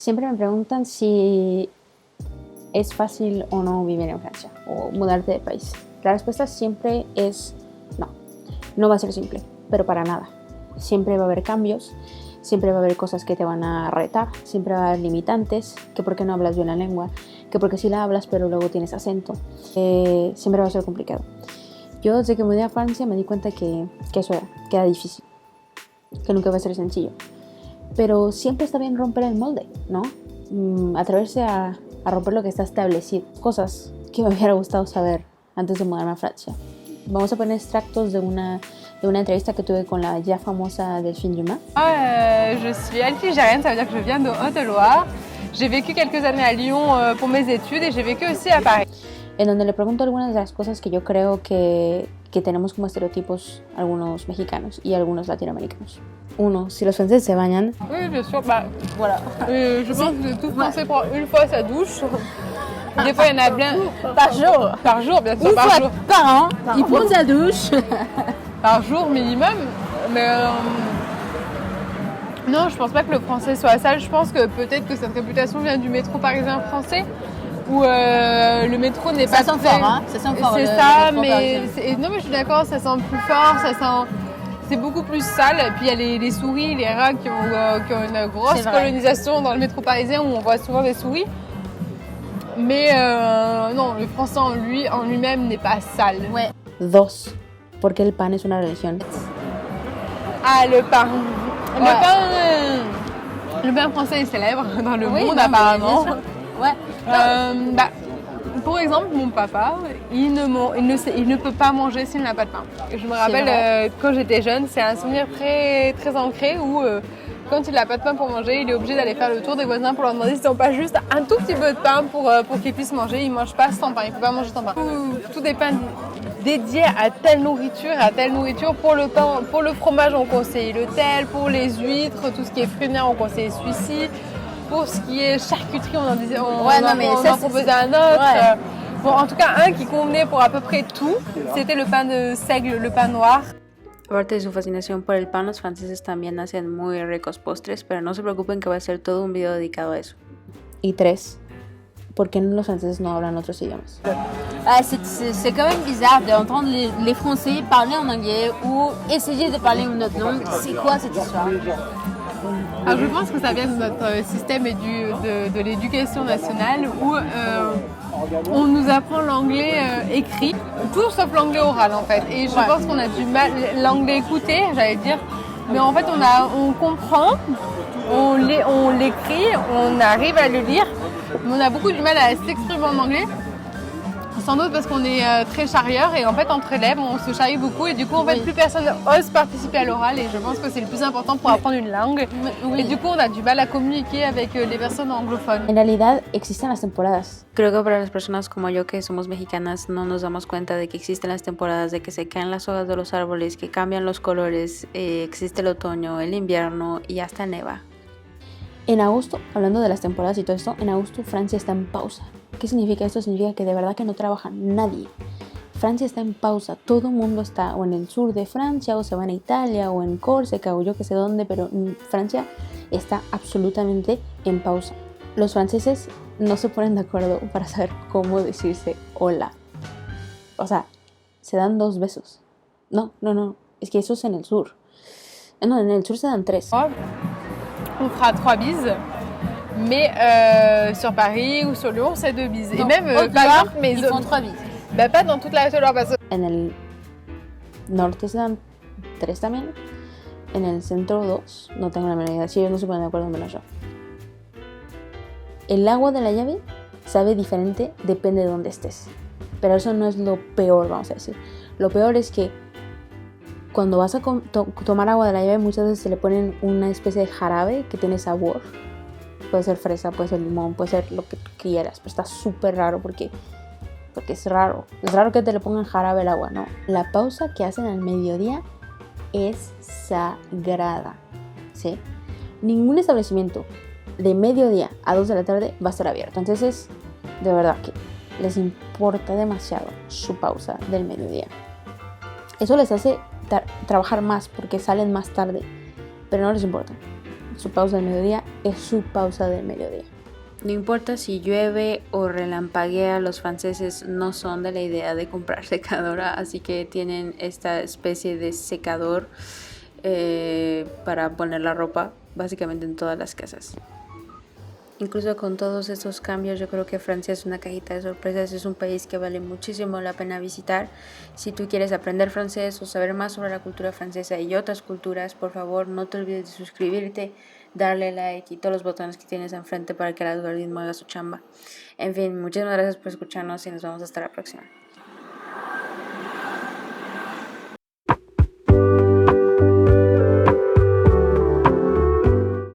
Siempre me preguntan si es fácil o no vivir en Francia o mudarte de país. La respuesta siempre es no. No va a ser simple, pero para nada. Siempre va a haber cambios, siempre va a haber cosas que te van a retar, siempre va a haber limitantes, que por qué no hablas bien la lengua, que porque sí la hablas pero luego tienes acento. Siempre va a ser complicado. Yo desde que mudé a Francia me di cuenta que eso era difícil, que nunca va a ser sencillo. Pero siempre está bien romper el molde, ¿no? Atreverse a romper lo que está establecido. Cosas que me hubiera gustado saber antes de mudarme a Francia. Vamos a poner extractos de una entrevista que tuve con la ya famosa Delphine Dumas. Je suis algérienne, ça veut dire que je viens de Haute-Loire. J'ai vécu quelques années à Lyon pour mes études et j'ai vécu aussi à Paris. En donde le pregunto algunas de las cosas que yo creo que tenemos como estereotipos algunos mexicanos y algunos latinoamericanos. Uno, si los franceses se bañan. Oui, bien sûr, bah voilà. Je pense que tout Français prend une fois sa douche. Des fois, il y en a plein. Par jour. Par jour, bien sûr, Une par fois jour. par an, il prend sa douche. Par jour minimum. Mais non, je pense pas que le français soit sale. Je pense que peut-être que cette réputation vient du métro parisien français. Où le métro n'est pas Ça sent très... fort, hein. Ça sent fort. C'est ça, mais non, mais je suis d'accord, ça sent plus fort, ça sent... C'est beaucoup plus sale. Et puis il y a les souris, les rats qui ont une grosse colonisation dans le métro parisien où on voit souvent des souris. Mais non, le français en lui-même n'est pas sale. Ouais. Dos, porque el pan es una religión. Ah, le pain. Ouais. Le pain français est célèbre dans le Oui, monde non, apparemment. Ouais. Pour exemple, mon papa, il ne peut pas manger s'il n'a pas de pain. Je me rappelle quand j'étais jeune, c'est un souvenir très, très ancré où quand il n'a pas de pain pour manger, il est obligé d'aller faire le tour des voisins pour leur demander s'ils n'ont pas juste un tout petit peu de pain pour qu'ils puissent manger. Il ne mange pas sans pain, il ne peut pas manger sans pain. Tout des pains dédiés à telle nourriture. Pour le pain, pour le fromage, on conseille le tel, pour les huîtres, tout ce qui est fruits de mer, on conseille celui-ci. Pour ce qui est charcuterie, on en proposait un autre. Ouais. Bon, en tout cas, un qui convenait pour à peu près tout, c'était le pain de seigle, le pain noir. Aparte de su fascinación por el pan, los franceses también hacen muy ricos postres, pero no se preocupen que va a ser todo un video dedicado a eso. Y tres, ¿por qué los franceses no hablan otros idiomas? C'est quand même bizarre d'entendre les Français parler en anglais ou essayer de parler une autre langue. C'est quoi cette histoire? Alors, je pense que ça vient de notre système de l'éducation nationale où on nous apprend l'anglais écrit, tout sauf l'anglais oral en fait. Et je pense qu'on a du mal, l'anglais écouté, j'allais dire, mais en fait on comprend, on l'écrit, on arrive à le lire, mais on a beaucoup du mal à s'exprimer en anglais. Sans doute parce qu'on est très charrieur et en fait entre élèves on se charrie beaucoup et du coup en fait plus personne ose participer à l'oral et je pense que c'est le plus important pour apprendre une langue et du coup on a du mal a communiquer avec les personnes anglophones. En realidad existen las temporadas. Creo que para las personas como yo que somos mexicanas no nos damos cuenta de que existen las temporadas, de que se caen las hojas de los árboles, que cambian los colores, existe el otoño, el invierno y hasta neva. En agosto, hablando de las temporadas y todo esto, en agosto Francia está en pausa. ¿Qué significa esto? Significa que de verdad que no trabaja nadie. Francia está en pausa, todo el mundo está o en el sur de Francia o se van a Italia o en Córcega o yo que sé dónde, pero Francia está absolutamente en pausa. Los franceses no se ponen de acuerdo para saber cómo decirse hola. O sea, se dan 2 besos. No, es que eso es en el sur. No, en el sur se dan 3. On fera 3 bises. Mais sur Paris ou sur Lyon, c'est 2 bises. Et même, par exemple, ils font 3 bises. Bah, pas dans toute la Haute-Loire, parce que... En el norte se dan 3 también. En el centro 2. No tengo la menor idea. Si ellos no se ponen de acuerdo, menos yo. El agua de la llave sabe diferente, depende de dónde estés. Pero eso no es lo peor, vamos a decir. Lo peor es que cuando vas a tomar agua de la llave, muchas veces se le ponen una especie de jarabe que tiene sabor. Puede ser fresa, puede ser limón, puede ser lo que tú quieras, pero está súper raro porque es raro. Es raro que te le pongan jarabe al agua, ¿no? La pausa que hacen al mediodía es sagrada, ¿sí? Ningún establecimiento de mediodía a 2 de la tarde va a estar abierto. Entonces, de verdad que les importa demasiado su pausa del mediodía. Eso les hace trabajar más porque salen más tarde, pero no les importa. su pausa del mediodía es su pausa del mediodía. No importa si llueve o relampaguea, los franceses no son de la idea de comprar secadora, así que tienen esta especie de secador para poner la ropa básicamente en todas las casas. Incluso con todos estos cambios, yo creo que Francia es una cajita de sorpresas, es un país que vale muchísimo la pena visitar. Si tú quieres aprender francés o saber más sobre la cultura francesa y otras culturas, por favor no te olvides de suscribirte, darle like y todos los botones que tienes enfrente para que el algoritmo haga su chamba. En fin, muchísimas gracias por escucharnos y nos vemos hasta la próxima.